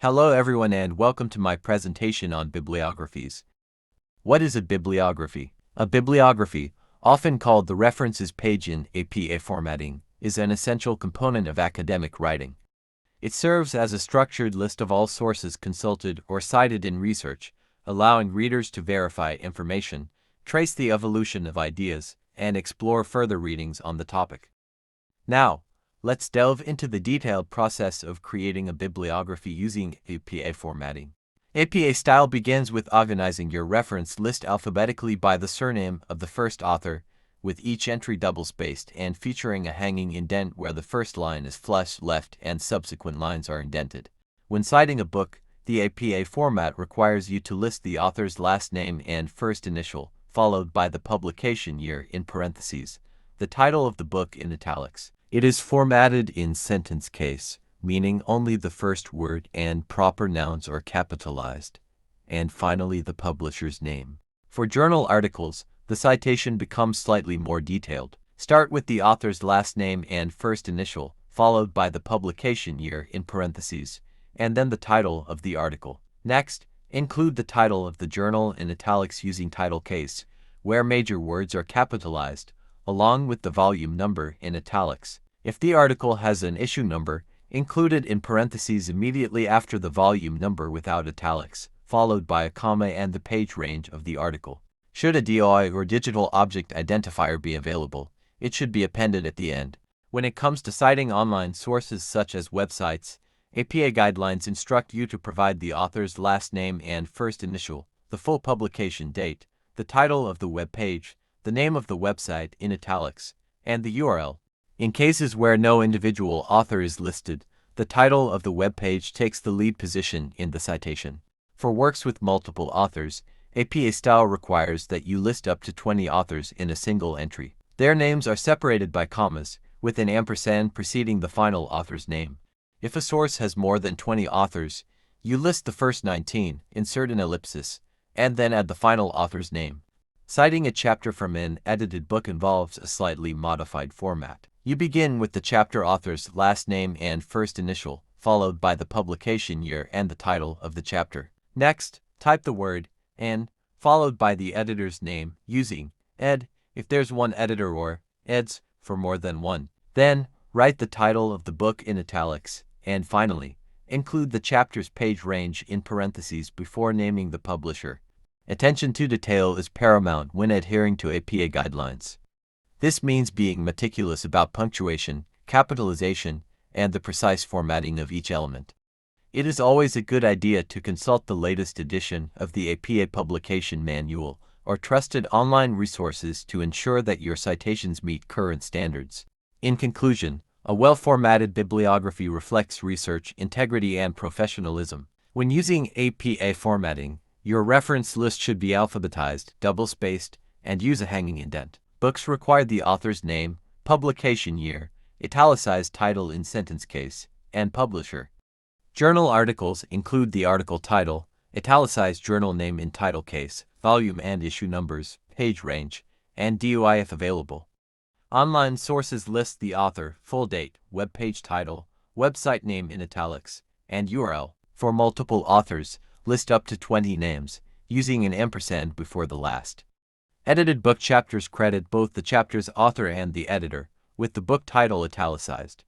Hello everyone and welcome to my presentation on bibliographies. What is a bibliography? A bibliography, often called the references page in APA formatting, is an essential component of academic writing. It serves as a structured list of all sources consulted or cited in research, allowing readers to verify information, trace the evolution of ideas, and explore further readings on the topic. Now, let's delve into the detailed process of creating a bibliography using APA formatting. APA style begins with organizing your reference list alphabetically by the surname of the first author, with each entry double-spaced and featuring a hanging indent where the first line is flush left and subsequent lines are indented. When citing a book, the APA format requires you to list the author's last name and first initial, followed by the publication year in parentheses, the title of the book in italics. It is formatted in sentence case, meaning only the first word and proper nouns are capitalized, and finally the publisher's name. For journal articles, the citation becomes slightly more detailed. Start with the author's last name and first initial, followed by the publication year in parentheses, and then the title of the article. Next, include the title of the journal in italics using title case, where major words are capitalized, along with the volume number in italics. If the article has an issue number, include it in parentheses immediately after the volume number without italics, followed by a comma and the page range of the article. Should a DOI or digital object identifier be available, it should be appended at the end. When it comes to citing online sources such as websites, APA guidelines instruct you to provide the author's last name and first initial, the full publication date, the title of the web page, the name of the website in italics, and the URL. In cases where no individual author is listed, the title of the web page takes the lead position in the citation. For works with multiple authors, APA style requires that you list up to 20 authors in a single entry. Their names are separated by commas, with an ampersand preceding the final author's name. If a source has more than 20 authors, you list the first 19, insert an ellipsis, and then add the final author's name. Citing a chapter from an edited book involves a slightly modified format. You begin with the chapter author's last name and first initial, followed by the publication year and the title of the chapter. Next, type the word "and" followed by the editor's name using ed if there's one editor or eds for more than one. Then, write the title of the book in italics, and finally, include the chapter's page range in parentheses before naming the publisher. Attention to detail is paramount when adhering to APA guidelines. This means being meticulous about punctuation, capitalization, and the precise formatting of each element. It is always a good idea to consult the latest edition of the APA Publication Manual or trusted online resources to ensure that your citations meet current standards. In conclusion, a well-formatted bibliography reflects research, integrity, and professionalism. When using APA formatting, your reference list should be alphabetized, double-spaced, and use a hanging indent. Books require the author's name, publication year, italicized title in sentence case, and publisher. Journal articles include the article title, italicized journal name in title case, volume and issue numbers, page range, and DOI if available. Online sources list the author, full date, web page title, website name in italics, and URL. For multiple authors, list up to 20 names, using an ampersand before the last. Edited book chapters credit both the chapter's author and the editor, with the book title italicized.